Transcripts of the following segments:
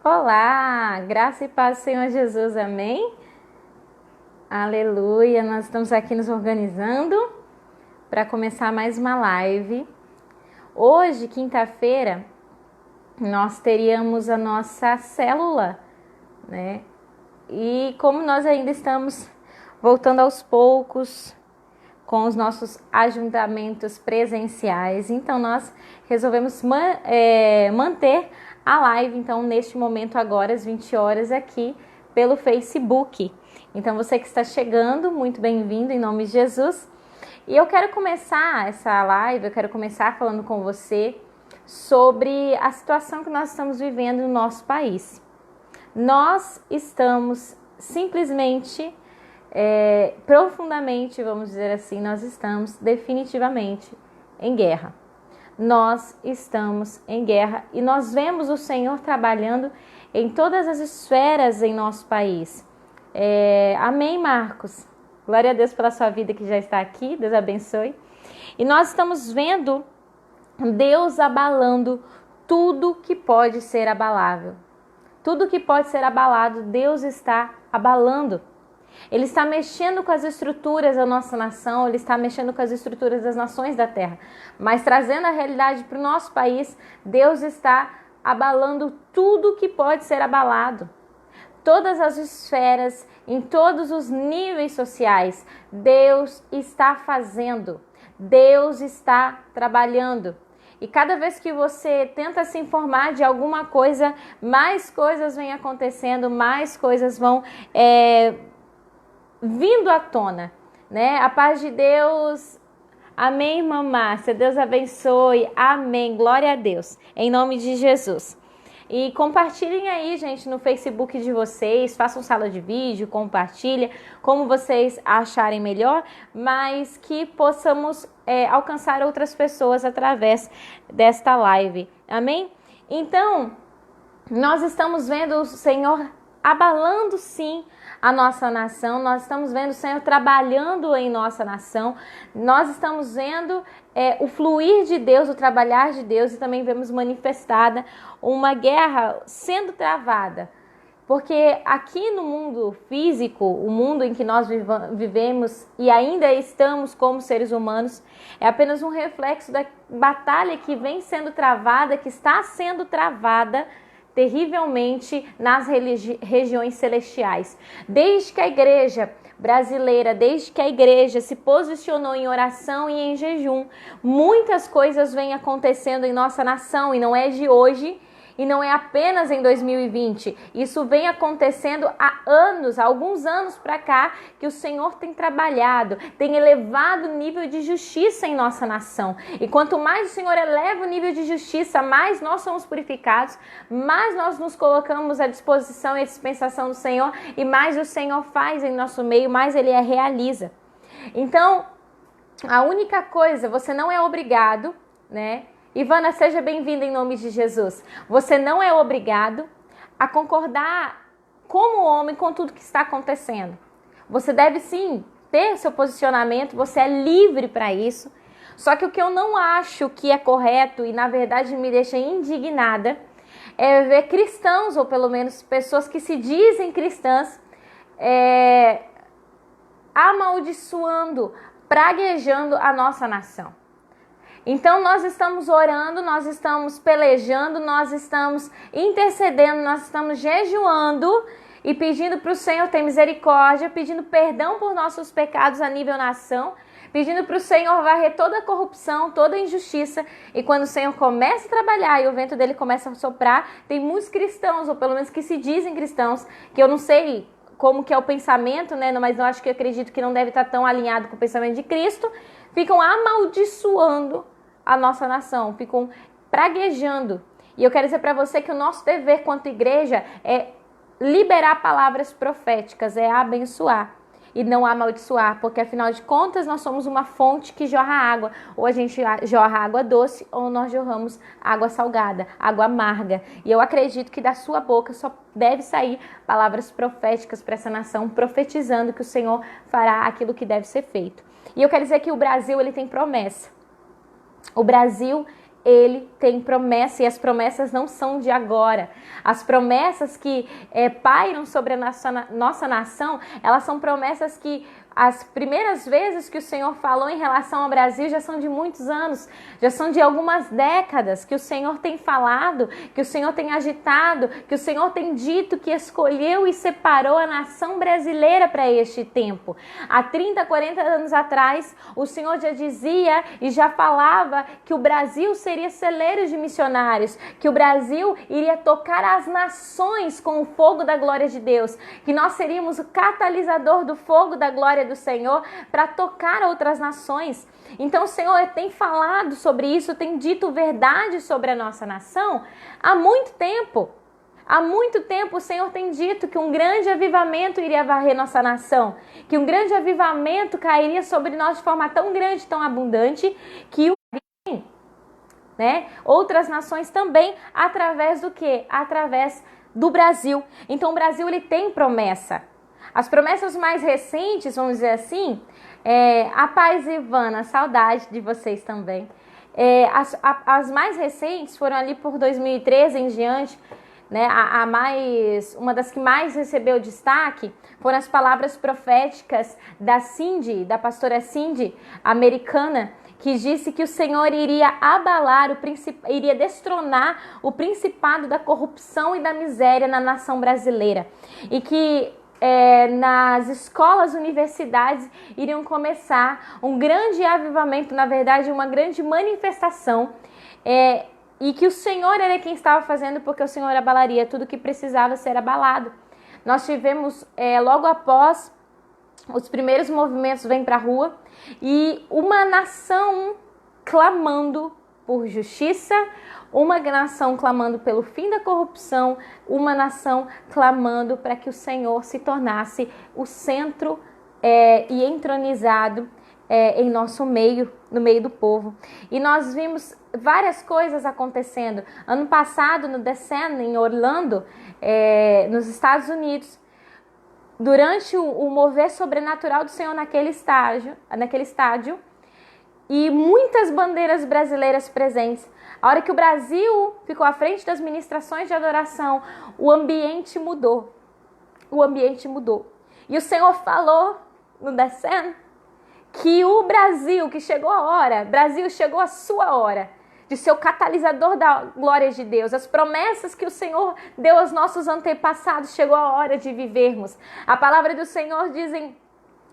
Olá, graça e paz do Senhor Jesus, amém? Aleluia, nós estamos aqui nos organizando para começar mais uma live. Hoje, quinta-feira, nós teríamos a nossa célula, né? E como nós ainda estamos voltando aos poucos com os nossos ajuntamentos presenciais, então nós resolvemos manter a live, então, neste momento agora, às 20 horas, aqui pelo Facebook. Então, você que está chegando, muito bem-vindo, em nome de Jesus. E eu quero começar essa live, eu quero começar falando com você sobre a situação que nós estamos vivendo no nosso país. Nós estamos simplesmente, profundamente, vamos dizer assim, nós estamos definitivamente em guerra. Nós estamos em guerra e nós vemos o Senhor trabalhando em todas as esferas em nosso país. Amém, Marcos? Glória a Deus pela sua vida que já está aqui, Deus abençoe. E nós estamos vendo Deus abalando tudo que pode ser abalável. Tudo que pode ser abalado, Deus está abalando. Ele está mexendo com as estruturas da nossa nação, ele está mexendo com as estruturas das nações da terra. Mas trazendo a realidade para o nosso país, Deus está abalando tudo que pode ser abalado. Todas as esferas, em todos os níveis sociais, Deus está fazendo, Deus está trabalhando. E cada vez que você tenta se informar de alguma coisa, mais coisas vêm acontecendo, mais coisas vão vindo à tona, né? A paz de Deus, amém, irmã Márcia, Deus abençoe, amém, glória a Deus, em nome de Jesus. E compartilhem aí, gente, no Facebook de vocês, façam sala de vídeo, compartilha, como vocês acharem melhor, mas que possamos alcançar outras pessoas através desta live, amém? Então, nós estamos vendo o Senhor abalando sim a nossa nação, nós estamos vendo o Senhor trabalhando em nossa nação, nós estamos vendo o fluir de Deus, o trabalhar de Deus, e também vemos manifestada uma guerra sendo travada, porque aqui no mundo físico, o mundo em que nós vivemos e ainda estamos como seres humanos, é apenas um reflexo da batalha que vem sendo travada, que está sendo travada terrivelmente nas regiões celestiais. Desde que a igreja brasileira, desde que a igreja se posicionou em oração e em jejum, muitas coisas vêm acontecendo em nossa nação, e não é de hoje, e não é apenas em 2020, isso vem acontecendo há anos, há alguns anos para cá, que o Senhor tem trabalhado, tem elevado o nível de justiça em nossa nação. E quanto mais o Senhor eleva o nível de justiça, mais nós somos purificados, mais nós nos colocamos à disposição e à dispensação do Senhor, e mais o Senhor faz em nosso meio, mais Ele realiza. Então, a única coisa, você não é obrigado, né? Ivana, seja bem-vinda em nome de Jesus. Você não é obrigado a concordar como homem com tudo que está acontecendo. Você deve sim ter seu posicionamento, você é livre para isso. Só que o que eu não acho que é correto e na verdade me deixa indignada é ver cristãos, ou pelo menos pessoas que se dizem cristãs, amaldiçoando, praguejando a nossa nação. Então nós estamos orando, nós estamos pelejando, nós estamos intercedendo, nós estamos jejuando e pedindo para o Senhor ter misericórdia, pedindo perdão por nossos pecados a nível nação, pedindo para o Senhor varrer toda a corrupção, toda a injustiça. E quando o Senhor começa a trabalhar e o vento dele começa a soprar, tem muitos cristãos, ou pelo menos que se dizem cristãos, que eu não sei como que é o pensamento, né? Mas eu acho que eu acredito que não deve estar tão alinhado com o pensamento de Cristo, ficam amaldiçoando a nossa nação, ficam praguejando. E eu quero dizer para você que o nosso dever quanto igreja é liberar palavras proféticas, é abençoar e não amaldiçoar, porque afinal de contas nós somos uma fonte que jorra água, ou a gente jorra água doce, ou nós jorramos água salgada, água amarga. E eu acredito que da sua boca só deve sair palavras proféticas para essa nação, profetizando que o Senhor fará aquilo que deve ser feito. E eu quero dizer que o Brasil, ele tem promessa. O Brasil, Ele tem promessa, e as promessas não são de agora. As promessas que pairam sobre a nossa nação, elas são promessas que as primeiras vezes que o Senhor falou em relação ao Brasil já são de muitos anos, já são de algumas décadas que o Senhor tem falado, que o Senhor tem agitado, que o Senhor tem dito que escolheu e separou a nação brasileira para este tempo. Há 30, 40 anos atrás, o Senhor já dizia e já falava que o Brasil seria celeiro de missionários, que o Brasil iria tocar as nações com o fogo da glória de Deus, que nós seríamos o catalisador do fogo da glória do Senhor para tocar outras nações. Então o Senhor tem falado sobre isso, tem dito verdade sobre a nossa nação há muito tempo. Há muito tempo o Senhor tem dito que um grande avivamento iria varrer nossa nação, que um grande avivamento cairia sobre nós de forma tão grande, tão abundante, que outras nações também, através do quê? Através do Brasil. Então o Brasil, ele tem promessa. As promessas mais recentes, vamos dizer assim, a paz, Ivana, saudade de vocês também. As mais recentes foram ali por 2013 em diante, né? Uma das que mais recebeu destaque foram as palavras proféticas da Cindy, da pastora Cindy, americana, que disse que o Senhor iria abalar, iria destronar o principado da corrupção e da miséria na nação brasileira. E que nas escolas, universidades, iriam começar um grande avivamento, na verdade, uma grande manifestação, e que o Senhor era quem estava fazendo, porque o Senhor abalaria tudo que precisava ser abalado. Nós tivemos, logo após, os primeiros movimentos Vem Pra Rua, e uma nação clamando por justiça, uma nação clamando pelo fim da corrupção, uma nação clamando para que o Senhor se tornasse o centro e entronizado em nosso meio, no meio do povo. E nós vimos várias coisas acontecendo. Ano passado, no Descent, em Orlando, nos Estados Unidos, durante o mover sobrenatural do Senhor naquele estádio, e muitas bandeiras brasileiras presentes. A hora que o Brasil ficou à frente das ministrações de adoração, o ambiente mudou. O ambiente mudou. E o Senhor falou no Descent que o Brasil, que chegou a hora, Brasil, chegou a sua hora de ser o catalisador da glória de Deus. As promessas que o Senhor deu aos nossos antepassados, chegou a hora de vivermos. A palavra do Senhor diz em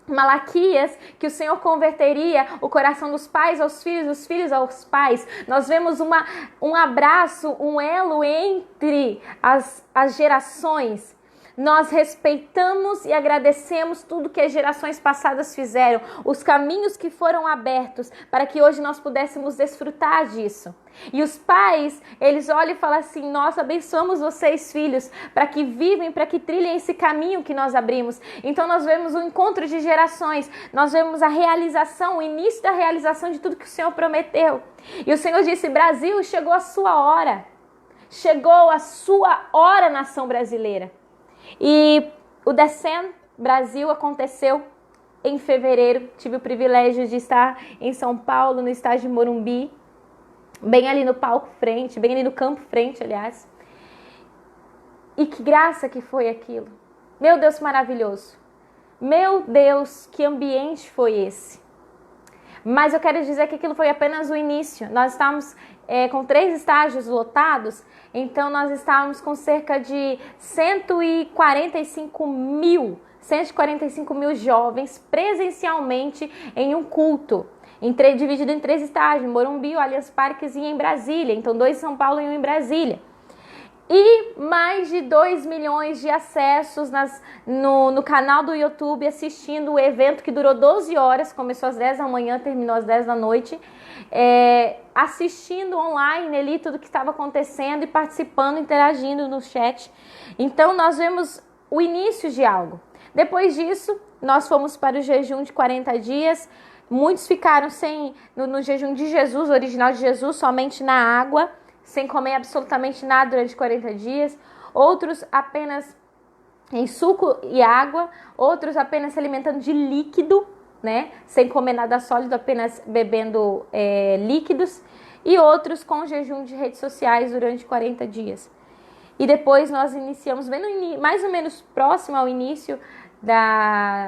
Malaquias que o Senhor converteria o coração dos pais aos filhos, dos filhos aos pais. Nós vemos um abraço, um elo entre as gerações. Nós respeitamos e agradecemos tudo que as gerações passadas fizeram, os caminhos que foram abertos para que hoje nós pudéssemos desfrutar disso. E os pais, eles olham e falam assim: nós abençoamos vocês, filhos, para que vivem, para que trilhem esse caminho que nós abrimos. Então nós vemos o encontro de gerações, nós vemos a realização, o início da realização de tudo que o Senhor prometeu. E o Senhor disse: Brasil, chegou a sua hora. Chegou a sua hora, nação brasileira. E o Descent Brasil aconteceu em fevereiro. Tive o privilégio de estar em São Paulo, no estádio de Morumbi, bem ali no palco frente, bem ali no campo frente, aliás. E que graça que foi aquilo. Meu Deus, maravilhoso. Meu Deus, que ambiente foi esse. Mas eu quero dizer que aquilo foi apenas o início. Nós estávamos com 3 estágios lotados, então nós estávamos com cerca de 145 mil jovens presencialmente em um culto, dividido em 3 estágios, em Morumbi, Allianz Parques e em Brasília. Então 2 em São Paulo e 1 em Brasília. E mais de 2 milhões de acessos no canal do YouTube, assistindo o evento que durou 12 horas, começou às 10 da manhã, terminou às 10 da noite, assistindo online ali tudo que estava acontecendo e participando, interagindo no chat. Então nós vemos o início de algo. Depois disso, nós fomos para o jejum de 40 dias, muitos ficaram no jejum de Jesus, original de Jesus, somente na água, sem comer absolutamente nada durante 40 dias, outros apenas em suco e água, outros apenas se alimentando de líquido, né? Sem comer nada sólido, apenas bebendo líquidos. e outros com jejum de redes sociais durante 40 dias. E depois nós iniciamos, mais ou menos próximo ao início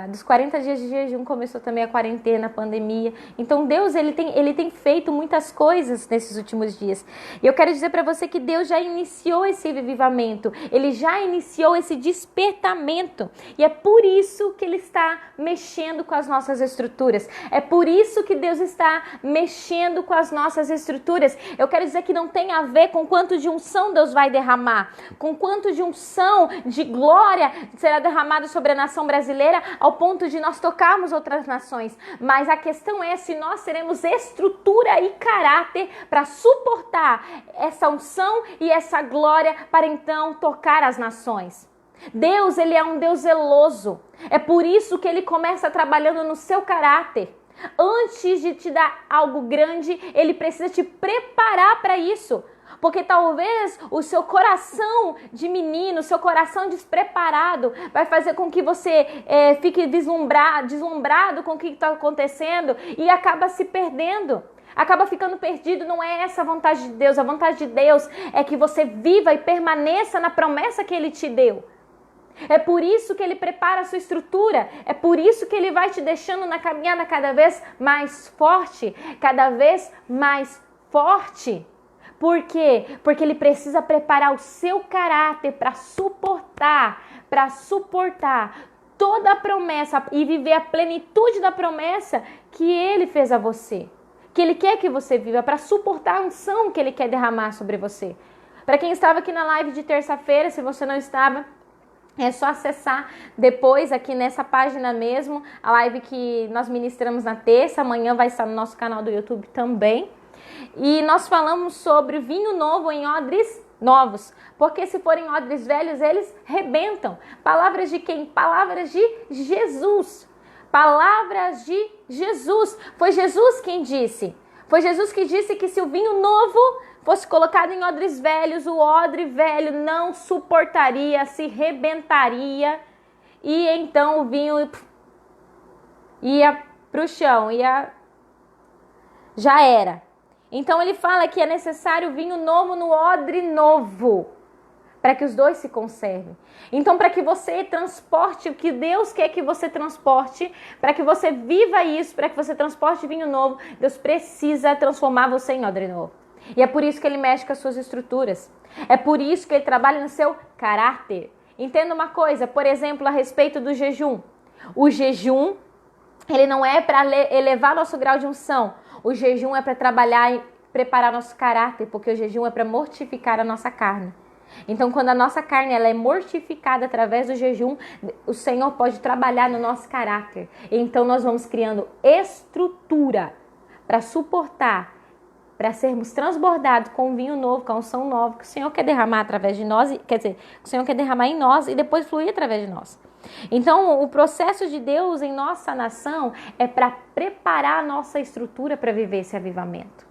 dos 40 dias de jejum, começou também a quarentena, a pandemia. Então Deus ele tem feito muitas coisas nesses últimos dias. E eu quero dizer para você que Deus já iniciou esse revivamento, Ele já iniciou esse despertamento. E é por isso que Ele está mexendo com as nossas estruturas. É por isso que Deus está mexendo com as nossas estruturas. Eu quero dizer que não tem a ver com quanto de unção Deus vai derramar, com quanto de unção, de glória será derramado sobre a nação brasileira ao ponto de nós tocarmos outras nações, mas a questão é se nós teremos estrutura e caráter para suportar essa unção e essa glória para então tocar as nações. Deus, Ele é um Deus zeloso, é por isso que Ele começa trabalhando no seu caráter. Antes de te dar algo grande, Ele precisa te preparar para isso. Porque talvez o seu coração de menino, o seu coração despreparado vai fazer com que você fique deslumbrado com o que está acontecendo e acaba se perdendo. Acaba ficando perdido. Não é essa a vontade de Deus. A vontade de Deus é que você viva e permaneça na promessa que Ele te deu. É por isso que Ele prepara a sua estrutura. É por isso que Ele vai te deixando na caminhada cada vez mais forte. Cada vez mais forte. Por quê? Porque Ele precisa preparar o seu caráter para suportar toda a promessa e viver a plenitude da promessa que Ele fez a você. Que Ele quer que você viva, para suportar a unção que Ele quer derramar sobre você. Para quem estava aqui na live de terça-feira, se você não estava, é só acessar depois aqui nessa página mesmo, a live que nós ministramos na terça, amanhã vai estar no nosso canal do YouTube também. E nós falamos sobre vinho novo em odres novos, porque se forem odres velhos, eles rebentam. Palavras de quem? Palavras de Jesus. Palavras de Jesus. Foi Jesus quem disse. Foi Jesus que disse que se o vinho novo fosse colocado em odres velhos, o odre velho não suportaria, se rebentaria, e então o vinho ia para o chão, já era. Então ele fala que é necessário vinho novo no odre novo, para que os dois se conservem. Então, para que você transporte o que Deus quer que você transporte, para que você viva isso, para que você transporte vinho novo, Deus precisa transformar você em odre novo. E é por isso que Ele mexe com as suas estruturas. É por isso que Ele trabalha no seu caráter. Entenda uma coisa, por exemplo, a respeito do jejum. O jejum, ele não é para elevar nosso grau de unção. O jejum é para trabalhar e preparar nosso caráter, porque o jejum é para mortificar a nossa carne. Então, quando a nossa carne ela é mortificada através do jejum, o Senhor pode trabalhar no nosso caráter. Então, nós vamos criando estrutura para suportar, para sermos transbordados com um vinho novo, com a unção nova, que o Senhor quer derramar através de nós, quer dizer, que o Senhor quer derramar em nós e depois fluir através de nós. Então, o processo de Deus em nossa nação é para preparar a nossa estrutura para viver esse avivamento.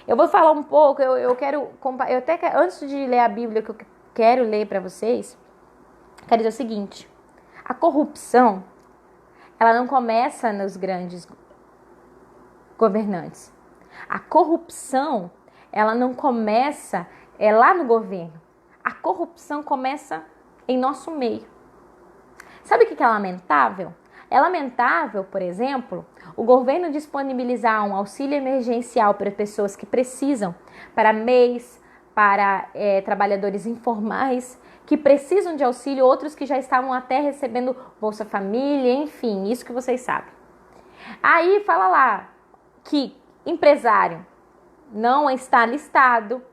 Eu vou falar um pouco, antes de ler a Bíblia que eu quero ler para vocês, quero dizer o seguinte: a corrupção, ela não começa nos grandes governantes. A corrupção, ela não começa lá no governo. A corrupção começa em nosso meio. Sabe o que é lamentável? É lamentável, por exemplo, o governo disponibilizar um auxílio emergencial para pessoas que precisam, para MEIs, para trabalhadores informais, que precisam de auxílio, outros que já estavam até recebendo Bolsa Família, enfim, isso que vocês sabem. Aí fala lá que empresário não está listado,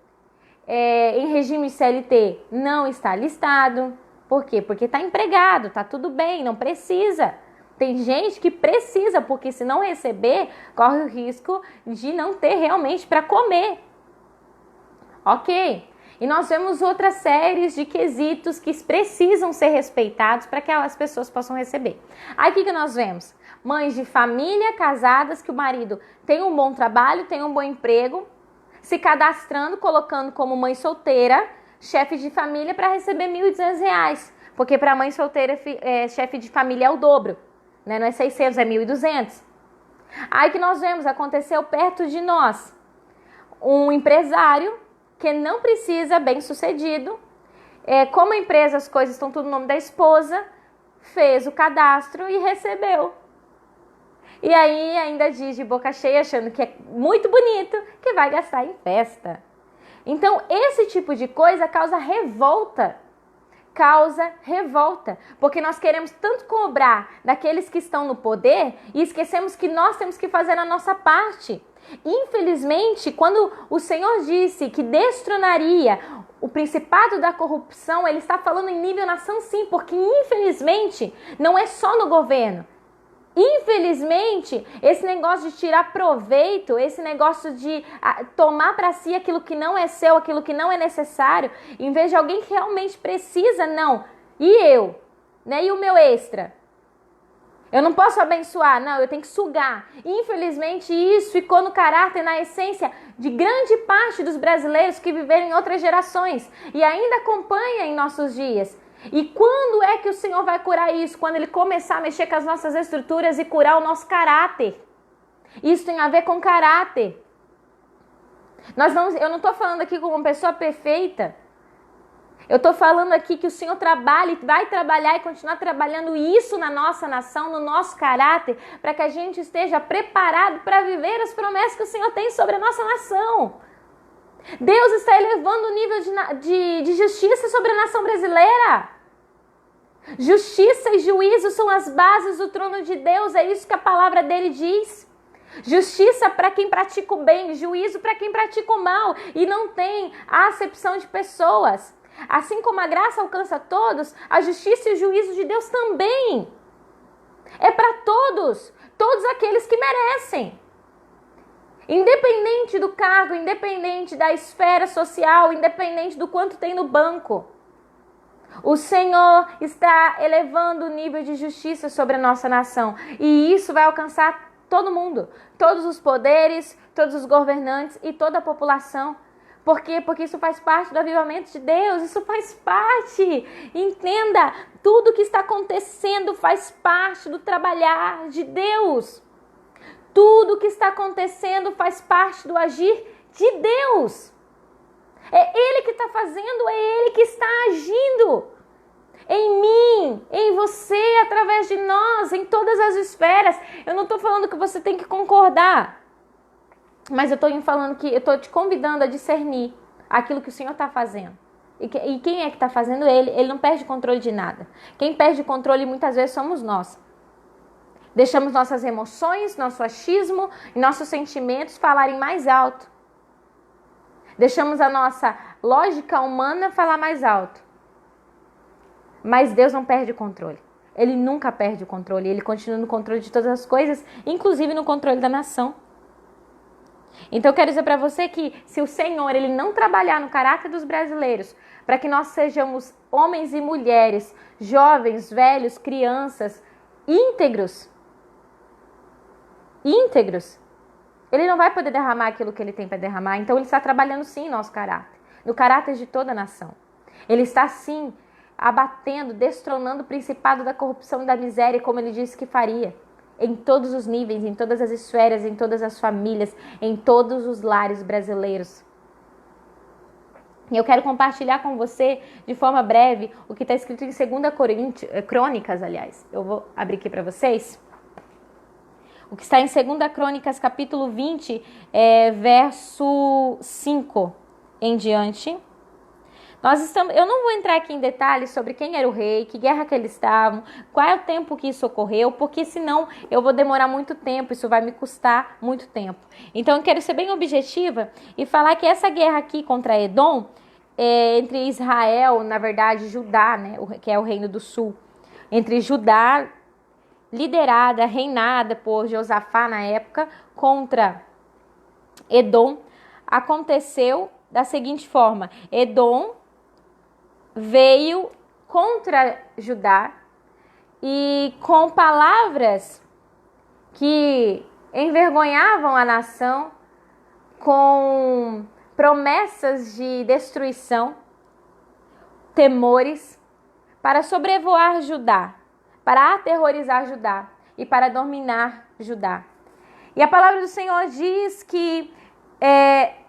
em regime CLT não está listado. Por quê? Porque está empregado, está tudo bem, não precisa. Tem gente que precisa, porque se não receber, corre o risco de não ter realmente para comer. Ok? E nós vemos outras séries de quesitos que precisam ser respeitados para que as pessoas possam receber. Aí o que nós vemos? Mães de família casadas que o marido tem um bom trabalho, tem um bom emprego, se cadastrando, colocando como mãe solteira, chefe de família para receber R$ 1.200. Porque para mãe solteira, chefe de família é o dobro. Né? Não é 600, é 1.200. Aí que nós vemos, aconteceu perto de nós. um empresário que não precisa, bem-sucedido, como a empresa, as coisas estão tudo no nome da esposa, fez o cadastro e recebeu. E aí ainda diz de boca cheia, achando que é muito bonito, que vai gastar em festa. Então, esse tipo de coisa causa revolta. Porque nós queremos tanto cobrar daqueles que estão no poder e esquecemos que nós temos que fazer a nossa parte. Infelizmente, quando o Senhor disse que destronaria o principado da corrupção, ele está falando em nível nação sim, porque infelizmente não é só no governo. Infelizmente, esse negócio de tirar proveito, esse negócio de tomar para si aquilo que não é seu, aquilo que não é necessário, em vez de alguém que realmente precisa, não. E eu? Né? E o meu extra? Eu não posso abençoar, não, eu tenho que sugar. Infelizmente, isso ficou no caráter, na essência de grande parte dos brasileiros que viveram em outras gerações e ainda acompanha em nossos dias. E quando é que o Senhor vai curar isso? Quando Ele começar a mexer com as nossas estruturas e curar o nosso caráter. Isso tem a ver com caráter. Eu não estou falando aqui como uma pessoa perfeita. Eu estou falando aqui que o Senhor trabalha e vai trabalhar e continuar trabalhando isso na nossa nação, no nosso caráter, para que a gente esteja preparado para viver as promessas que o Senhor tem sobre a nossa nação. Deus está elevando o nível de justiça sobre a nação brasileira. Justiça e juízo são as bases do trono de Deus, é isso que a palavra dele diz. Justiça para quem pratica o bem, juízo para quem pratica o mal, e não tem acepção de pessoas. Assim como a graça alcança todos, a justiça e o juízo de Deus também. É para todos aqueles que merecem. Independente do cargo, independente da esfera social, independente do quanto tem no banco. O Senhor está elevando o nível de justiça sobre a nossa nação. E isso vai alcançar todo mundo. Todos os poderes, todos os governantes e toda a população. Por quê? Porque isso faz parte do avivamento de Deus. Isso faz parte. Entenda, tudo que está acontecendo faz parte do trabalhar de Deus. Tudo que está acontecendo faz parte do agir de Deus. É Ele que está fazendo, é Ele que está agindo. Em mim, em você, através de nós, em todas as esferas. Eu não estou falando que você tem que concordar. Mas eu estou falando que eu estou te convidando a discernir aquilo que o Senhor está fazendo. E quem é que está fazendo? Ele não perde controle de nada. Quem perde controle muitas vezes somos nós. Deixamos nossas emoções, nosso achismo e nossos sentimentos falarem mais alto. Deixamos a nossa lógica humana falar mais alto. Mas Deus não perde o controle. Ele nunca perde o controle. Ele continua no controle de todas as coisas, inclusive no controle da nação. Então eu quero dizer para você que se o Senhor ele não trabalhar no caráter dos brasileiros, para que nós sejamos homens e mulheres, jovens, velhos, crianças, íntegros, Ele não vai poder derramar aquilo que Ele tem para derramar. Então Ele está trabalhando sim em nosso caráter, no caráter de toda a nação. Ele está sim abatendo, destronando o principado da corrupção e da miséria, como Ele disse que faria. Em todos os níveis, em todas as esferas, em todas as famílias, em todos os lares brasileiros. E eu quero compartilhar com você, de forma breve, o que está escrito em 2 Crônicas, aliás. Eu vou abrir aqui para vocês. O que está em 2 Crônicas, capítulo 20, verso 5 em diante. Eu não vou entrar aqui em detalhes sobre quem era o rei, que guerra que eles estavam, qual é o tempo que isso ocorreu, porque senão eu vou demorar muito tempo, isso vai me custar muito tempo. Então eu quero ser bem objetiva e falar que essa guerra aqui contra Edom, entre Israel, na verdade Judá, né, que é o reino do sul, entre Judá, liderada, reinada por Josafá na época, contra Edom, aconteceu da seguinte forma: Edom veio contra Judá e com palavras que envergonhavam a nação, com promessas de destruição, temores, para sobrevoar Judá, para aterrorizar Judá e para dominar Judá. E a palavra do Senhor diz que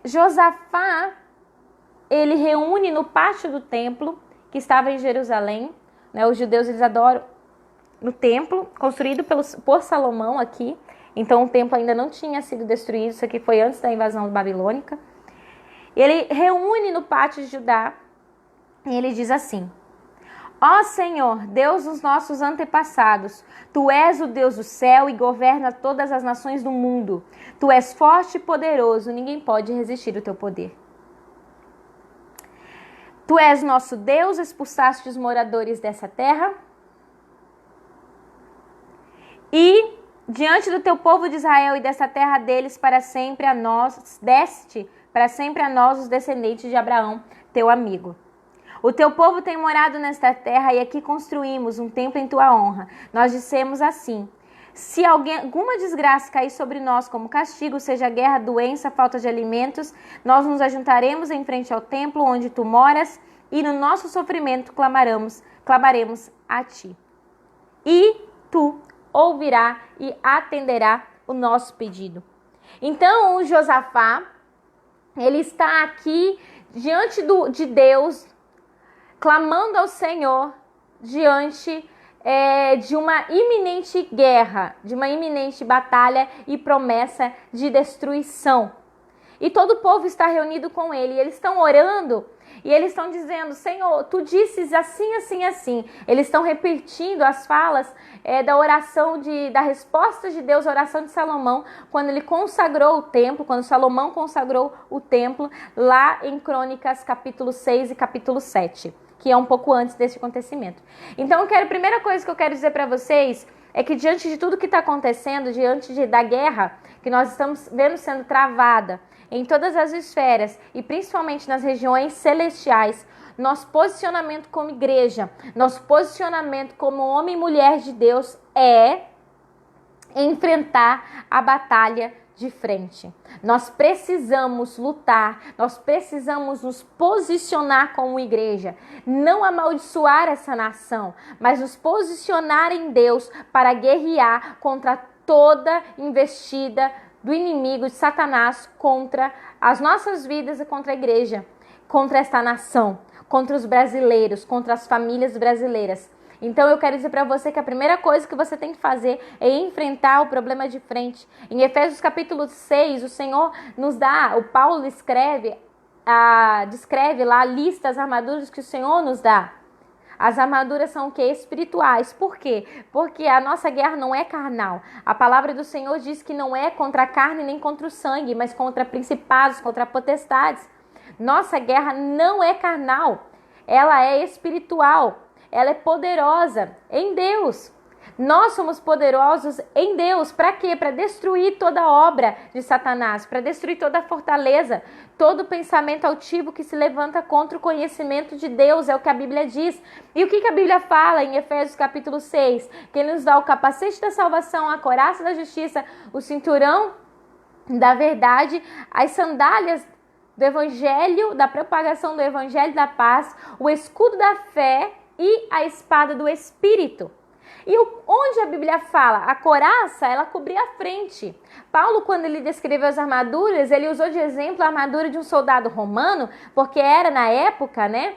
Josafá, ele reúne no pátio do templo, que estava em Jerusalém, né? Os judeus, eles adoram no templo, construído por Salomão aqui. Então o templo ainda não tinha sido destruído, isso aqui foi antes da invasão babilônica. Ele reúne no pátio de Judá e ele diz assim: Ó Senhor, Deus dos nossos antepassados, Tu és o Deus do céu e governa todas as nações do mundo. Tu és forte e poderoso, ninguém pode resistir ao Teu poder. Tu és nosso Deus, expulsaste os moradores dessa terra. E diante do Teu povo de Israel e dessa terra deles para sempre a nós, deste para sempre a nós os descendentes de Abraão, Teu amigo. O Teu povo tem morado nesta terra e aqui construímos um templo em Tua honra. Nós dissemos assim: se alguma desgraça cair sobre nós como castigo, seja guerra, doença, falta de alimentos, nós nos ajuntaremos em frente ao templo onde Tu moras e no nosso sofrimento clamaremos a Ti. E Tu ouvirá e atenderá o nosso pedido. Então, o Josafá, ele está aqui diante de Deus, clamando ao Senhor diante de uma iminente guerra, de uma iminente batalha e promessa de destruição. E todo o povo está reunido com ele, e eles estão orando, e eles estão dizendo: Senhor, Tu disses assim, assim, assim. Eles estão repetindo as falas da oração, da resposta de Deus à oração de Salomão, quando ele consagrou o templo, quando Salomão consagrou o templo, lá em Crônicas capítulo 6 e capítulo 7. Que é um pouco antes desse acontecimento. Então, a primeira coisa que eu quero dizer para vocês é que diante de tudo que está acontecendo, da guerra que nós estamos vendo sendo travada em todas as esferas e principalmente nas regiões celestiais, nosso posicionamento como igreja, nosso posicionamento como homem e mulher de Deus é enfrentar a batalha de frente. Nós precisamos lutar, nós precisamos nos posicionar como igreja, não amaldiçoar essa nação, mas nos posicionar em Deus para guerrear contra toda investida do inimigo, de Satanás, contra as nossas vidas e contra a igreja, contra esta nação, contra os brasileiros, contra as famílias brasileiras. Então eu quero dizer para você que a primeira coisa que você tem que fazer é enfrentar o problema de frente. Em Efésios capítulo 6, o Senhor nos dá, o Paulo descreve lá, lista as armaduras que o Senhor nos dá. As armaduras são o quê? Espirituais. Por quê? Porque a nossa guerra não é carnal. A palavra do Senhor diz que não é contra a carne nem contra o sangue, mas contra principados, contra potestades. Nossa guerra não é carnal, ela é espiritual. Ela é poderosa em Deus. Nós somos poderosos em Deus. Para quê? Para destruir toda a obra de Satanás, para destruir toda a fortaleza, todo pensamento altivo que se levanta contra o conhecimento de Deus, é o que a Bíblia diz. E o que a Bíblia fala em Efésios capítulo 6? Que Ele nos dá o capacete da salvação, a couraça da justiça, o cinturão da verdade, as sandálias do evangelho, da propagação do evangelho da paz, o escudo da fé e a espada do Espírito. E onde a Bíblia fala, a couraça, ela cobria a frente. Paulo, quando ele descreveu as armaduras, ele usou de exemplo a armadura de um soldado romano, porque era na época, né,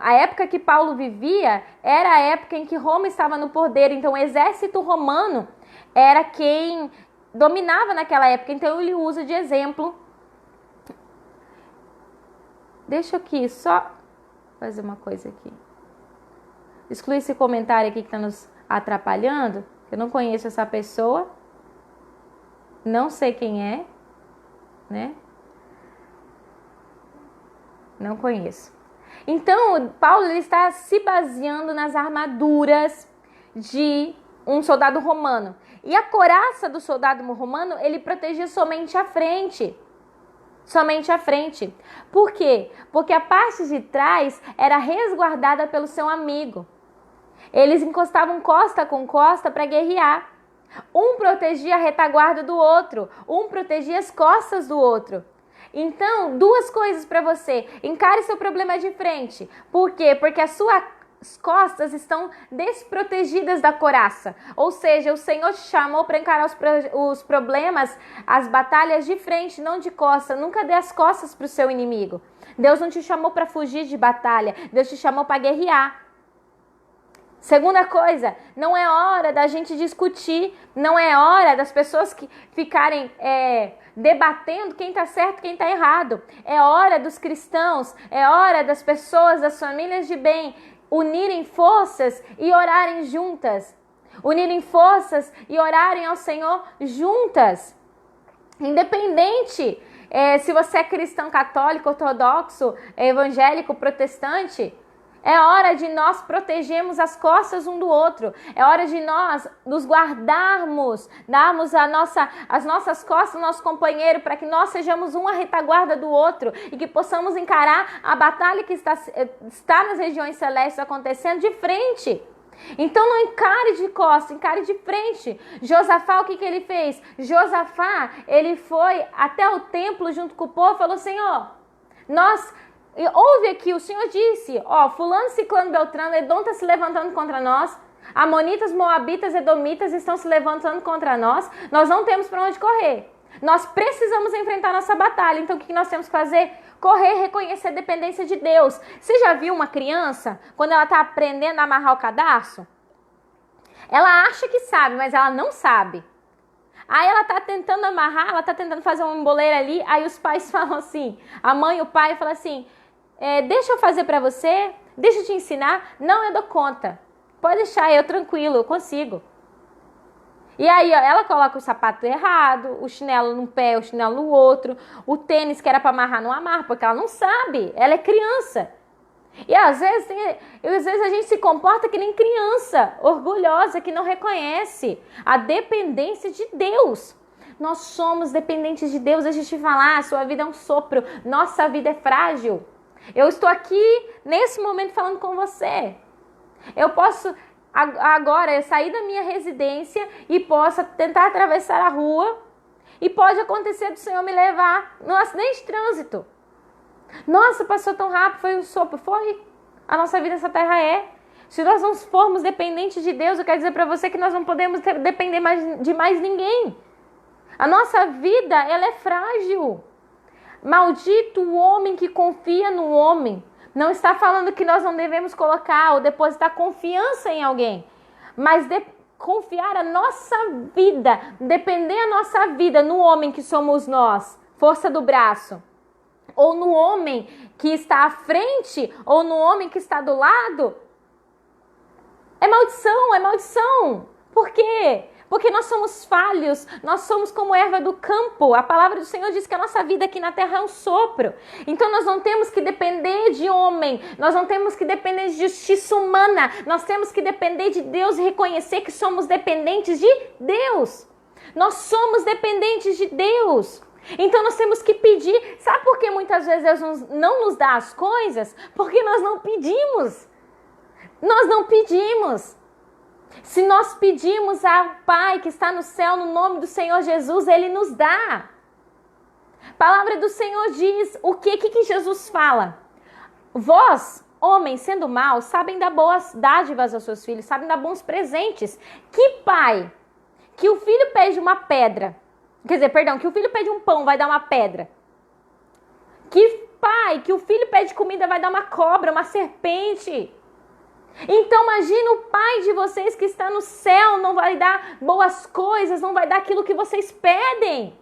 a época que Paulo vivia era a época em que Roma estava no poder, então o exército romano era quem dominava naquela época, então ele usa de exemplo. Deixa eu aqui só fazer uma coisa aqui. Exclui esse comentário aqui que está nos atrapalhando. Eu não conheço essa pessoa. Não sei quem é, né? Não conheço. Então, Paulo ele está se baseando nas armaduras de um soldado romano. E a couraça do soldado romano, ele protegia somente a frente. Somente a frente. Por quê? Porque a parte de trás era resguardada pelo seu amigo. Eles encostavam costa com costa para guerrear. Um protegia a retaguarda do outro. Um protegia as costas do outro. Então, duas coisas para você. Encare seu problema de frente. Por quê? Porque a sua costas estão desprotegidas da coraça. Ou seja, o Senhor te chamou para encarar os problemas, as batalhas de frente, não de costas. Nunca dê as costas para o seu inimigo. Deus não te chamou para fugir de batalha. Deus te chamou para guerrear. Segunda coisa, não é hora da gente discutir, não é hora das pessoas que ficarem debatendo quem está certo e quem está errado. É hora dos cristãos, é hora das pessoas, das famílias de bem, unirem forças e orarem juntas. Unirem forças e orarem ao Senhor juntas. Independente se você é cristão católico, ortodoxo, evangélico, protestante, é hora de nós protegermos as costas um do outro. É hora de nós nos guardarmos, darmos as nossas costas ao nosso companheiro, para que nós sejamos uma retaguarda do outro e que possamos encarar a batalha que está nas regiões celestes acontecendo de frente. Então não encare de costas, encare de frente. Josafá, o que ele fez? Josafá, ele foi até o templo junto com o povo e falou: Senhor, ouve aqui, o Senhor disse, fulano, ciclano, beltrano, Edom está se levantando contra nós, amonitas, moabitas, edomitas estão se levantando contra nós, nós não temos para onde correr, nós precisamos enfrentar nossa batalha. Então o que nós temos que fazer? Correr, reconhecer a dependência de Deus. Você já viu uma criança, quando ela está aprendendo a amarrar o cadarço? Ela acha que sabe, mas ela não sabe. Aí ela tá tentando amarrar, ela tá tentando fazer uma emboleira ali, aí os pais falam assim, a mãe e o pai falam assim: deixa eu fazer pra você, deixa eu te ensinar. Não, eu dou conta, pode deixar, eu tranquilo, eu consigo. E aí ela coloca o sapato errado, o chinelo num pé, o chinelo no outro, o tênis que era pra amarrar não amarra, porque ela não sabe, ela é criança. E às vezes a gente se comporta que nem criança, orgulhosa, que não reconhece a dependência de Deus. Nós somos dependentes de Deus. Deixa eu te falar, a sua vida é um sopro, nossa vida é frágil. Eu estou aqui nesse momento falando com você. Eu posso agora sair da minha residência e posso tentar atravessar a rua e pode acontecer do Senhor me levar num acidente de trânsito. Nossa, passou tão rápido, foi um sopro. Foi. A nossa vida nessa terra é. Se nós não formos dependentes de Deus, eu quero dizer para você que nós não podemos depender de mais ninguém. A nossa vida, ela é frágil. Maldito o homem que confia no homem. Não está falando que nós não devemos colocar ou depositar confiança em alguém. Mas confiar a nossa vida, depender a nossa vida no homem que somos nós. Força do braço. Ou no homem que está à frente, ou no homem que está do lado, é maldição, é maldição. Por quê? Porque nós somos falhos, nós somos como erva do campo. A palavra do Senhor diz que a nossa vida aqui na terra é um sopro. Então nós não temos que depender de homem, nós não temos que depender de justiça humana, nós temos que depender de Deus e reconhecer que somos dependentes de Deus. Nós somos dependentes de Deus. Então nós temos que pedir. Sabe por que muitas vezes Deus não nos dá as coisas? Porque nós não pedimos. Nós não pedimos. Se nós pedimos ao Pai que está no céu, no nome do Senhor Jesus, Ele nos dá. A palavra do Senhor diz o que Jesus fala? Vós, homens, sendo maus, sabem dar boas dádivas aos seus filhos, sabem dar bons presentes. Que pai que o filho pede uma pedra, que o filho pede um pão, vai dar uma pedra? Que pai que o filho pede comida, vai dar uma cobra, uma serpente? Então imagina o Pai de vocês que está no céu, não vai dar boas coisas, não vai dar aquilo que vocês pedem.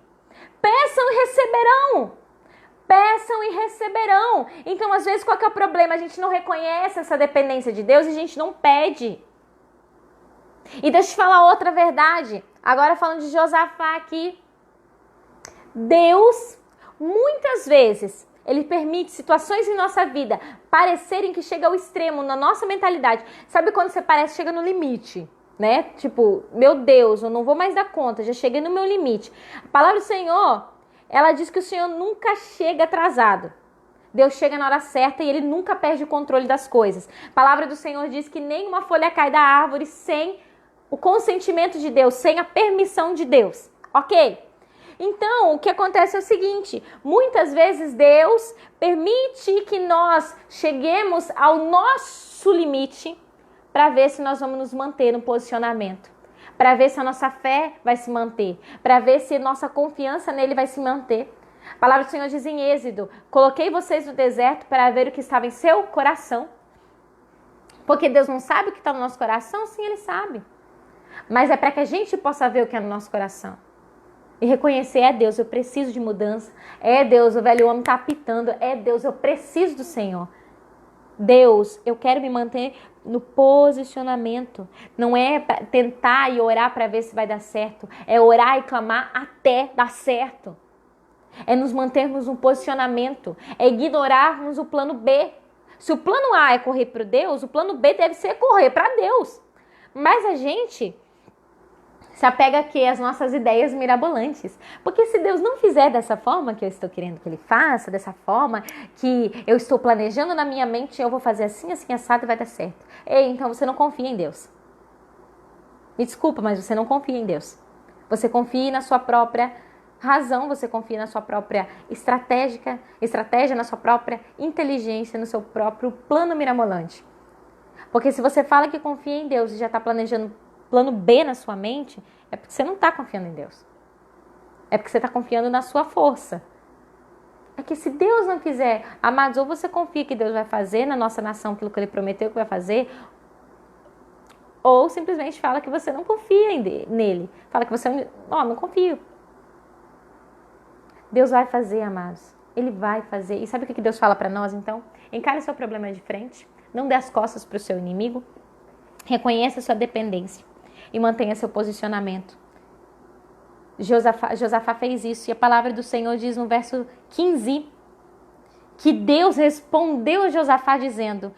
Peçam e receberão. Peçam e receberão. Então às vezes qual que é o problema? A gente não reconhece essa dependência de Deus e a gente não pede. E deixa eu te falar outra verdade. Agora falando de Josafá aqui. Deus, muitas vezes, Ele permite situações em nossa vida parecerem que chega ao extremo na nossa mentalidade. Sabe quando você parece que chega no limite, né? Tipo, meu Deus, eu não vou mais dar conta, já cheguei no meu limite. A palavra do Senhor, ela diz que o Senhor nunca chega atrasado. Deus chega na hora certa e Ele nunca perde o controle das coisas. A palavra do Senhor diz que nenhuma folha cai da árvore sem o consentimento de Deus, sem a permissão de Deus. Ok? Então, o que acontece é o seguinte, muitas vezes Deus permite que nós cheguemos ao nosso limite para ver se nós vamos nos manter no posicionamento, para ver se a nossa fé vai se manter, para ver se nossa confiança nele vai se manter. A palavra do Senhor diz em Êxodo: coloquei vocês no deserto para ver o que estava em seu coração. Porque Deus não sabe o que está no nosso coração? Sim, Ele sabe. Mas é para que a gente possa ver o que é no nosso coração. E reconhecer: é Deus, eu preciso de mudança. É Deus, o velho homem está apitando. É Deus, eu preciso do Senhor. Deus, eu quero me manter no posicionamento. Não é pra tentar e orar para ver se vai dar certo. É orar e clamar até dar certo. É nos mantermos no posicionamento. É ignorarmos o plano B. Se o plano A é correr para Deus, o plano B deve ser correr para Deus. Mas a gente se apega aqui às nossas ideias mirabolantes. Porque se Deus não fizer dessa forma que eu estou querendo que Ele faça, dessa forma que eu estou planejando na minha mente, eu vou fazer assim, assim, assado e vai dar certo. Ei, então você não confia em Deus. Me desculpa, mas você não confia em Deus. Você confia na sua própria razão, você confia na sua própria estratégia, na sua própria inteligência, no seu próprio plano mirabolante. Porque se você fala que confia em Deus e já está planejando plano B na sua mente, é porque você não está confiando em Deus. É porque você está confiando na sua força. É que se Deus não quiser, amados, ou você confia que Deus vai fazer na nossa nação aquilo que Ele prometeu que vai fazer, ou simplesmente fala que você não confia nele. Fala que você não confio. Deus vai fazer, amados. Ele vai fazer. E sabe o que Deus fala para nós, então? Encare seu problema de frente. Não dê as costas para o seu inimigo. Reconheça sua dependência. E mantenha seu posicionamento. Josafá fez isso. E a palavra do Senhor diz no verso 15 que Deus respondeu a Josafá dizendo,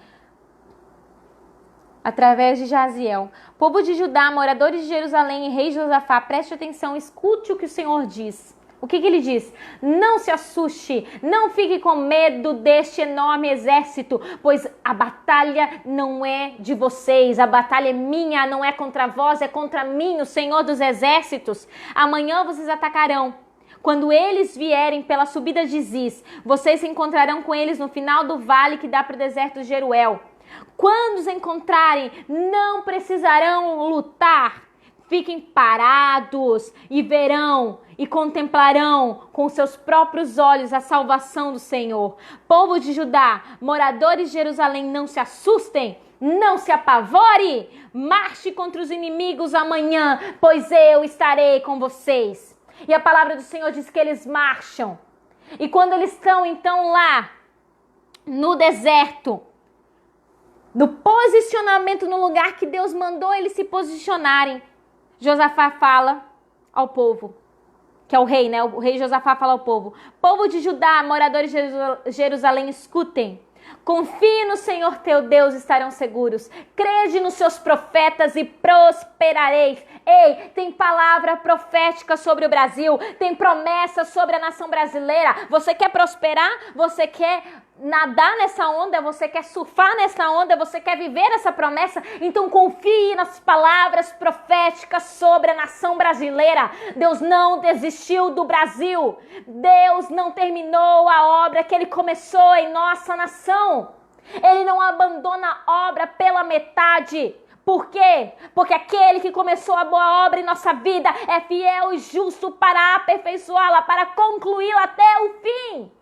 através de Jaziel: povo de Judá, moradores de Jerusalém e rei Josafá, preste atenção, escute o que o Senhor diz. O que ele diz? Não se assuste, não fique com medo deste enorme exército, pois a batalha não é de vocês, a batalha é minha, não é contra vós, é contra mim, o Senhor dos exércitos. Amanhã vocês atacarão. Quando eles vierem pela subida de Ziz, vocês se encontrarão com eles no final do vale que dá para o deserto de Jeruel. Quando os encontrarem, não precisarão lutar. Fiquem parados e verão e contemplarão com seus próprios olhos a salvação do Senhor. Povo de Judá, moradores de Jerusalém, não se assustem, não se apavore. Marche contra os inimigos amanhã, pois eu estarei com vocês. E a palavra do Senhor diz que eles marcham. E quando eles estão então lá no deserto, no posicionamento, no lugar que Deus mandou eles se posicionarem, Josafá fala ao povo, que é o rei, né? O rei Josafá fala ao povo: povo de Judá, moradores de Jerusalém, escutem. Confie no Senhor teu Deus, estarão seguros. Crede nos seus profetas e prosperareis. Ei, tem palavra profética sobre o Brasil, tem promessa sobre a nação brasileira. Você quer prosperar? Você quer nadar nessa onda? Você quer surfar nessa onda? Você quer viver essa promessa? Então confie nas palavras proféticas sobre a nação brasileira. Deus não desistiu do Brasil. Deus não terminou a obra que Ele começou em nossa nação. Ele não abandona a obra pela metade. Por quê? Porque aquele que começou a boa obra em nossa vida é fiel e justo para aperfeiçoá-la, para concluí-la até o fim.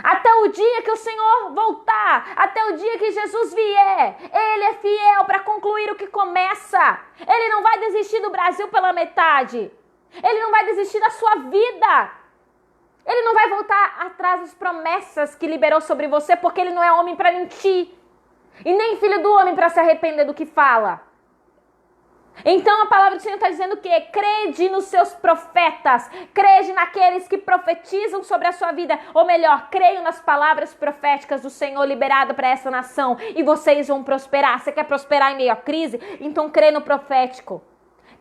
Até o dia que o Senhor voltar, até o dia que Jesus vier, Ele é fiel para concluir o que começa. Ele não vai desistir do Brasil pela metade. Ele não vai desistir da sua vida. Ele não vai voltar atrás das promessas que liberou sobre você, porque Ele não é homem para mentir. E nem filho do homem para se arrepender do que fala. Então a palavra do Senhor está dizendo que crede nos seus profetas, crede naqueles que profetizam sobre a sua vida, ou melhor, creiam nas palavras proféticas do Senhor liberado para essa nação e vocês vão prosperar. Você quer prosperar em meio à crise? Então crê no profético,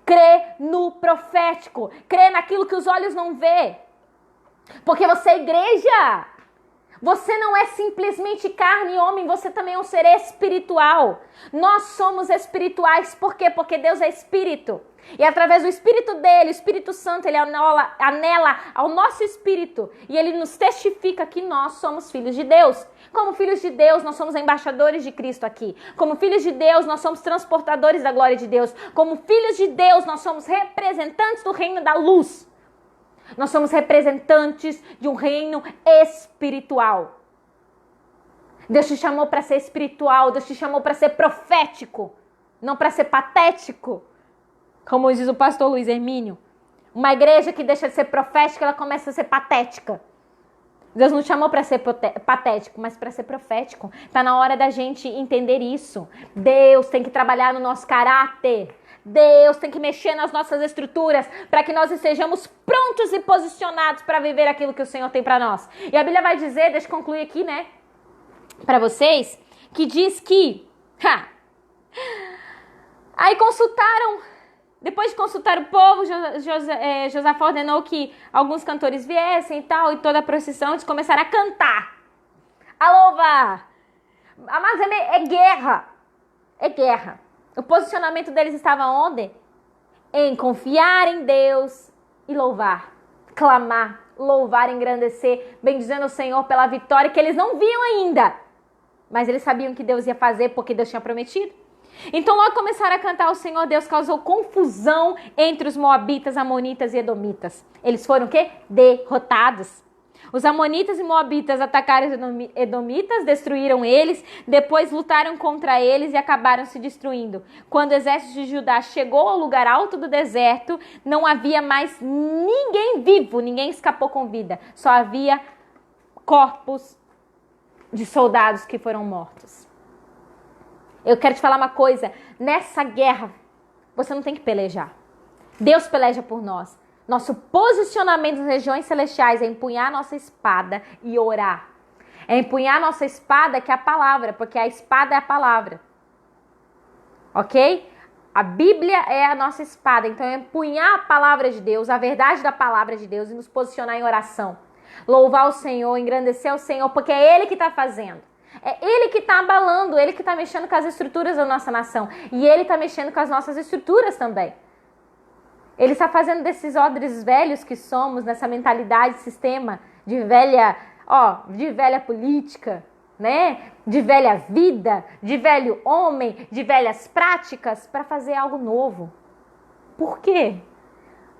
crê no profético, crê naquilo que os olhos não vê, porque você é igreja. Você não é simplesmente carne e homem, você também é um ser espiritual. Nós somos espirituais, por quê? Porque Deus é espírito. E através do Espírito dele, o Espírito Santo, ele anela ao nosso espírito. E ele nos testifica que nós somos filhos de Deus. Como filhos de Deus, nós somos embaixadores de Cristo aqui. Como filhos de Deus, nós somos transportadores da glória de Deus. Como filhos de Deus, nós somos representantes do reino da luz. Nós somos representantes de um reino espiritual. Deus te chamou para ser espiritual, Deus te chamou para ser profético, não para ser patético. Como diz o pastor Luiz Hermínio, uma igreja que deixa de ser profética, ela começa a ser patética. Deus não chamou para ser patético, mas para ser profético. Está na hora da gente entender isso. Deus tem que trabalhar no nosso caráter. Deus tem que mexer nas nossas estruturas para que nós estejamos prontos e posicionados para viver aquilo que o Senhor tem para nós. E a Bíblia vai dizer, deixa eu concluir aqui, né, para vocês, que diz que... Aí consultaram, depois de consultar o povo, Josafá ordenou que alguns cantores viessem e tal, e toda a procissão, eles começaram a cantar, a louvar. Mas é guerra, é guerra. O posicionamento deles estava onde? Em confiar em Deus e louvar, clamar, louvar, engrandecer, bendizendo o Senhor pela vitória que eles não viam ainda. Mas eles sabiam que Deus ia fazer porque Deus tinha prometido. Então logo começaram a cantar o Senhor Deus, causou confusão entre os moabitas, amonitas e edomitas. Eles foram o quê? Derrotados. Os amonitas e moabitas atacaram os edomitas, destruíram eles, depois lutaram contra eles e acabaram se destruindo. Quando o exército de Judá chegou ao lugar alto do deserto, não havia mais ninguém vivo, ninguém escapou com vida. Só havia corpos de soldados que foram mortos. Eu quero te falar uma coisa, nessa guerra você não tem que pelejar. Deus peleja por nós. Nosso posicionamento nas regiões celestiais é empunhar nossa espada e orar. É empunhar nossa espada, que é a palavra, porque a espada é a palavra. Ok? A Bíblia é a nossa espada, então é empunhar a palavra de Deus, a verdade da palavra de Deus e nos posicionar em oração. Louvar o Senhor, engrandecer o Senhor, porque é Ele que está fazendo. É Ele que está abalando, Ele que está mexendo com as estruturas da nossa nação. E Ele está mexendo com as nossas estruturas também. Ele está fazendo desses odres velhos que somos, nessa mentalidade, sistema de velha política, né? De velha vida, de velho homem, de velhas práticas, para fazer algo novo. Por quê?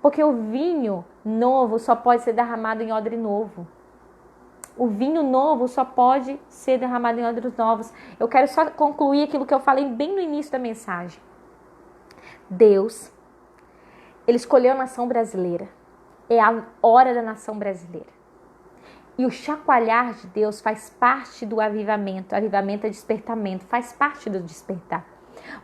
Porque o vinho novo só pode ser derramado em odre novo. O vinho novo só pode ser derramado em odres novos. Eu quero só concluir aquilo que eu falei bem no início da mensagem. Deus, Ele escolheu a nação brasileira. É a hora da nação brasileira. E o chacoalhar de Deus faz parte do avivamento. Avivamento é despertamento, faz parte do despertar.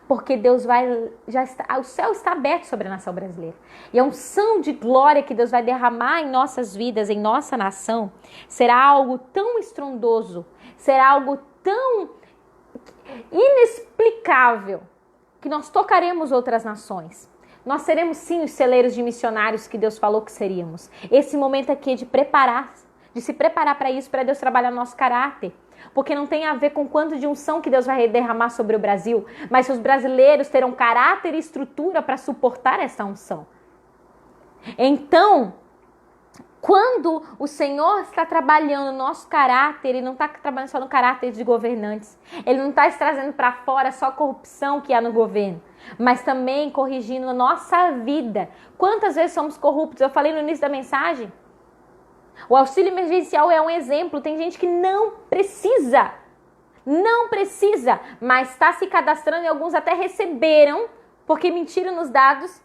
Porque Deus o céu está aberto sobre a nação brasileira. E a unção de glória que Deus vai derramar em nossas vidas, em nossa nação, será algo tão estrondoso, será algo tão inexplicável, que nós tocaremos outras nações. Nós seremos sim os celeiros de missionários que Deus falou que seríamos. Esse momento aqui é de se preparar para isso, para Deus trabalhar no nosso caráter. Porque não tem a ver com quanto de unção que Deus vai derramar sobre o Brasil, mas se os brasileiros terão caráter e estrutura para suportar essa unção. Então, quando o Senhor está trabalhando no nosso caráter, Ele não está trabalhando só no caráter de governantes. Ele não está trazendo para fora só a corrupção que há no governo, mas também corrigindo a nossa vida. Quantas vezes somos corruptos? Eu falei no início da mensagem. O auxílio emergencial é um exemplo. Tem gente que não precisa, mas está se cadastrando e alguns até receberam, porque mentiram nos dados.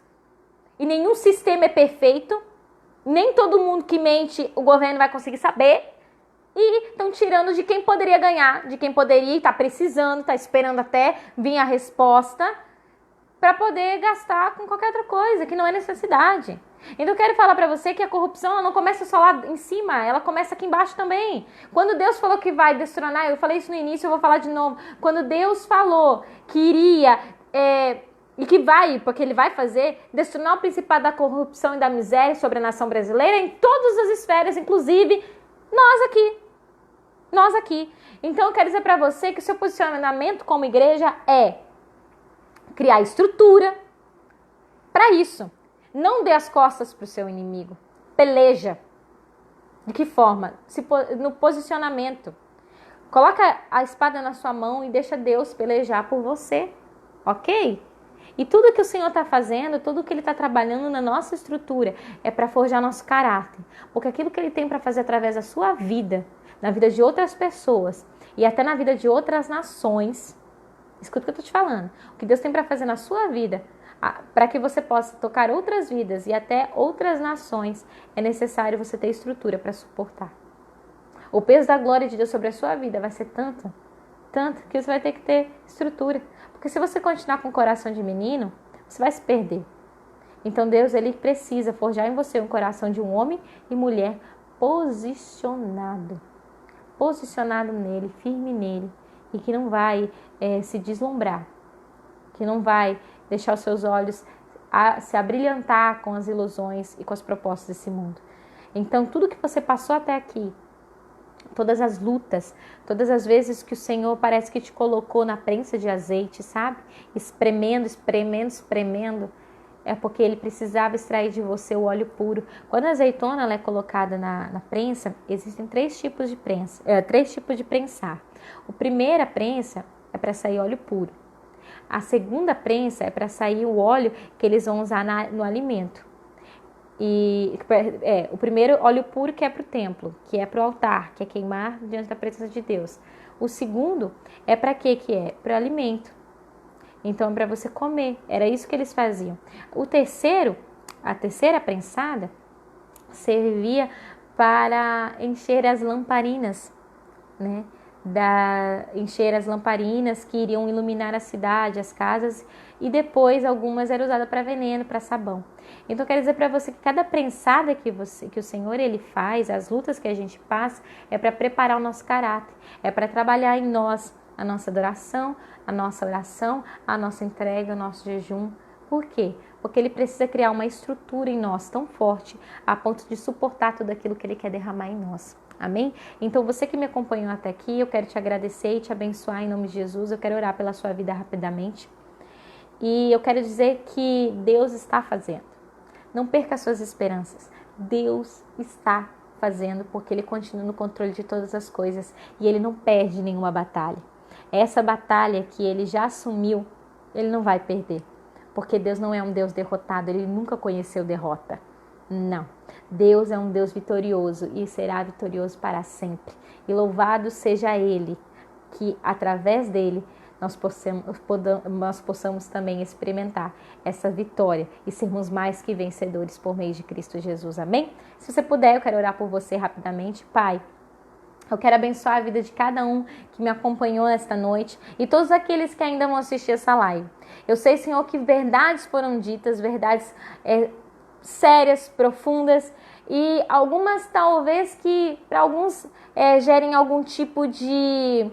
E nenhum sistema é perfeito. Nem todo mundo que mente o governo vai conseguir saber. E estão tirando de quem poderia ganhar, de quem poderia estar precisando, está esperando até vir a resposta, para poder gastar com qualquer outra coisa, que não é necessidade. Então eu quero falar para você que a corrupção ela não começa só lá em cima, ela começa aqui embaixo também. Quando Deus falou que vai destronar, eu falei isso no início, eu vou falar de novo. Quando Deus falou que iria, e que vai, porque Ele vai fazer, destronar o principado da corrupção e da miséria sobre a nação brasileira em todas as esferas, inclusive nós aqui. Nós aqui. Então eu quero dizer para você que o seu posicionamento como igreja é criar estrutura para isso. Não dê as costas para o seu inimigo. Peleja. De que forma? No posicionamento. Coloca a espada na sua mão e deixa Deus pelejar por você. Ok? E tudo que o Senhor está fazendo, tudo que Ele está trabalhando na nossa estrutura é para forjar nosso caráter. Porque aquilo que Ele tem para fazer através da sua vida, na vida de outras pessoas e até na vida de outras nações, escuta o que eu estou te falando. O que Deus tem para fazer na sua vida, para que você possa tocar outras vidas e até outras nações, é necessário você ter estrutura para suportar. O peso da glória de Deus sobre a sua vida vai ser tanto que você vai ter que ter estrutura. Porque se você continuar com o coração de menino, você vai se perder. Então Deus, Ele precisa forjar em você um coração de um homem e mulher posicionado. Posicionado nele, firme nele. E que não vai se deslumbrar. Que não vai deixar os seus olhos se abrilhantar com as ilusões e com as propostas desse mundo. Então tudo que você passou até aqui, todas as lutas, todas as vezes que o Senhor parece que te colocou na prensa de azeite, sabe? Espremendo, é porque Ele precisava extrair de você o óleo puro. Quando a azeitona ela é colocada na prensa, existem três tipos de prensar. A primeira prensa é para sair óleo puro. A segunda prensa é para sair o óleo que eles vão usar no alimento. O primeiro óleo puro que é para o templo, que é para o altar, que é queimar diante da presença de Deus. O segundo é para quê que é? Para o alimento. Então é para você comer. Era isso que eles faziam. A terceira prensada servia para encher as lamparinas, né? Encher as lamparinas que iriam iluminar a cidade, as casas, e depois algumas eram usadas para veneno, para sabão. Então eu quero dizer para você que cada prensada que o Senhor Ele faz, as lutas que a gente passa, é para preparar o nosso caráter, é para trabalhar em nós a nossa adoração, a nossa oração, a nossa entrega, o nosso jejum. Por quê? Porque Ele precisa criar uma estrutura em nós tão forte a ponto de suportar tudo aquilo que Ele quer derramar em nós. Amém? Então você que me acompanhou até aqui, eu quero te agradecer e te abençoar em nome de Jesus. Eu quero orar pela sua vida rapidamente. E eu quero dizer que Deus está fazendo. Não perca suas esperanças. Deus está fazendo porque Ele continua no controle de todas as coisas e Ele não perde nenhuma batalha. Essa batalha que Ele já assumiu, Ele não vai perder. Porque Deus não é um Deus derrotado, Ele nunca conheceu derrota. Não. Deus é um Deus vitorioso e será vitorioso para sempre. E louvado seja Ele, que através dele nós possamos também experimentar essa vitória e sermos mais que vencedores por meio de Cristo Jesus. Amém? Se você puder, eu quero orar por você rapidamente. Pai, eu quero abençoar a vida de cada um que me acompanhou nesta noite e todos aqueles que ainda vão assistir essa live. Eu sei, Senhor, que verdades foram ditas, verdades sérias, profundas, e algumas talvez que para alguns gerem algum tipo de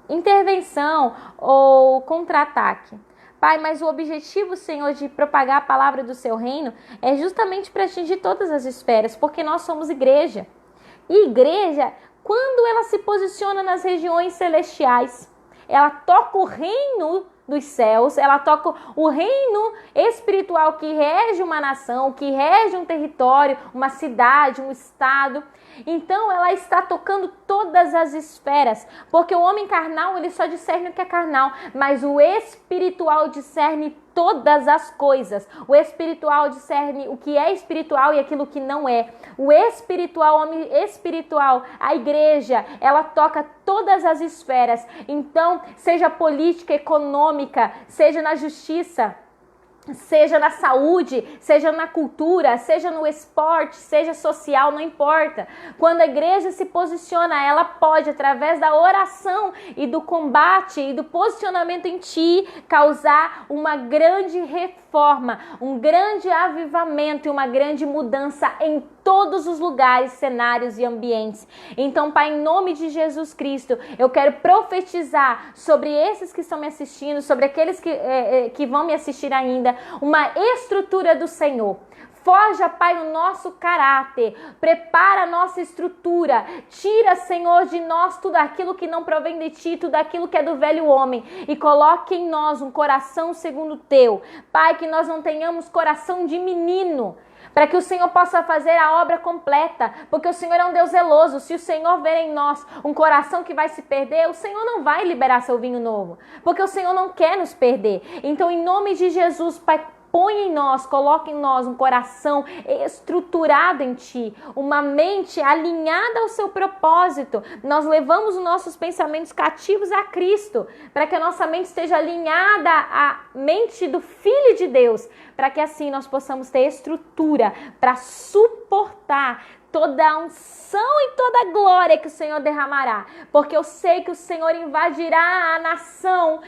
intervenção ou contra-ataque. Pai, mas o objetivo, Senhor, de propagar a palavra do seu reino é justamente para atingir todas as esferas, porque nós somos igreja. E igreja, quando ela se posiciona nas regiões celestiais, ela toca o reino dos céus, ela toca o reino espiritual que rege uma nação, que rege um território, uma cidade, um estado. Então ela está tocando todas as esferas, porque o homem carnal ele só discerne o que é carnal, mas o espiritual discerne todas as coisas. O espiritual discerne o que é espiritual e aquilo que não é. O espiritual, o homem espiritual, a igreja, ela toca todas as esferas. Então, seja política, econômica, seja na justiça, seja na saúde, seja na cultura, seja no esporte, seja social, não importa. Quando a igreja se posiciona, ela pode, através da oração e do combate e do posicionamento em ti, causar uma grande reforma, um grande avivamento e uma grande mudança em todos os lugares, cenários e ambientes. Então, Pai, em nome de Jesus Cristo, eu quero profetizar sobre esses que estão me assistindo, sobre aqueles que vão me assistir ainda, uma estrutura do Senhor, Forja, Pai, o nosso caráter, prepara a nossa estrutura, tira, Senhor, de nós tudo aquilo que não provém de Ti, tudo aquilo que é do velho homem, e coloque em nós um coração segundo o Teu. Pai, que nós não tenhamos coração de menino, para que o Senhor possa fazer a obra completa, porque o Senhor é um Deus zeloso. Se o Senhor ver em nós um coração que vai se perder, o Senhor não vai liberar seu vinho novo, porque o Senhor não quer nos perder. Então, em nome de Jesus, Pai, põe em nós, coloque em nós um coração estruturado em Ti, uma mente alinhada ao Seu propósito. Nós levamos os nossos pensamentos cativos a Cristo, para que a nossa mente esteja alinhada à mente do Filho de Deus, para que assim nós possamos ter estrutura para suportar toda a unção e toda a glória que o Senhor derramará, porque eu sei que o Senhor invadirá a nação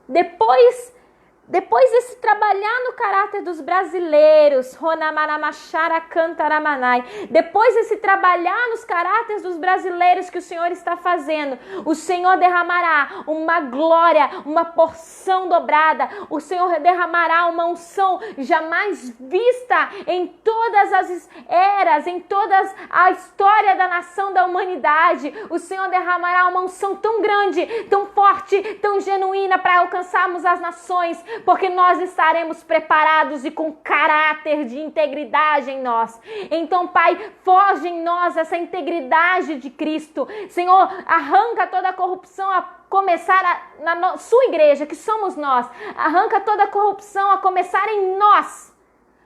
depois desse trabalhar no caráter dos brasileiros, depois desse trabalhar nos caráteres dos brasileiros que o Senhor está fazendo, o Senhor derramará uma glória, uma porção dobrada, o Senhor derramará uma unção jamais vista em todas as eras, em toda a história da nação, da humanidade. O Senhor derramará uma unção tão grande, tão forte, tão genuína para alcançarmos as nações, porque nós estaremos preparados e com caráter de integridade em nós. Então, Pai, forge em nós essa integridade de Cristo. Senhor, arranca toda a corrupção a começar na sua igreja, que somos nós. Arranca toda a corrupção a começar em nós,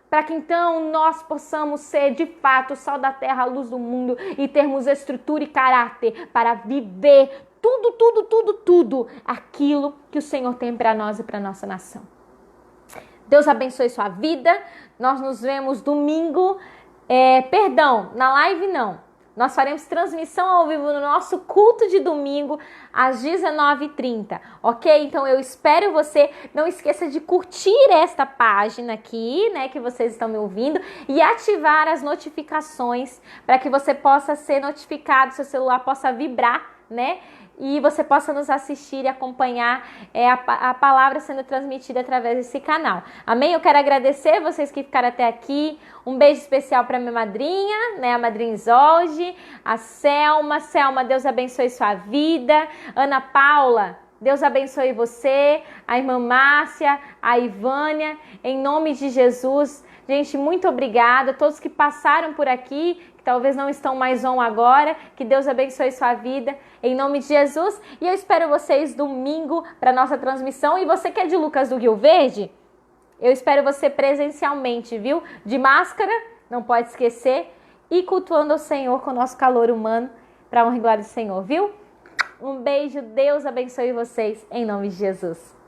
para que então nós possamos ser de fato o sal da terra, a luz do mundo, e termos estrutura e caráter para viver tudo aquilo que o Senhor tem para nós e para nossa nação. Deus abençoe sua vida. Nós nos vemos domingo, na live não. Nós faremos transmissão ao vivo no nosso culto de domingo às 19h30, ok? Então eu espero você. Não esqueça de curtir esta página aqui, né, que vocês estão me ouvindo, e ativar as notificações para que você possa ser notificado, seu celular possa vibrar, né? E você possa nos assistir e acompanhar a palavra sendo transmitida através desse canal. Amém? Eu quero agradecer vocês que ficaram até aqui. Um beijo especial para minha madrinha, né? A madrinha Isolde, a Selma. Selma, Deus abençoe sua vida. Ana Paula, Deus abençoe você. A irmã Márcia, a Ivânia, em nome de Jesus. Gente, muito obrigada a todos que passaram por aqui, que talvez não estão mais on agora. Que Deus abençoe sua vida, em nome de Jesus. E eu espero vocês domingo para nossa transmissão. E você que é de Lucas do Rio Verde, eu espero você presencialmente, viu? De máscara, não pode esquecer. E cultuando ao Senhor com o nosso calor humano, para honra e glória do Senhor, viu? Um beijo, Deus abençoe vocês, em nome de Jesus.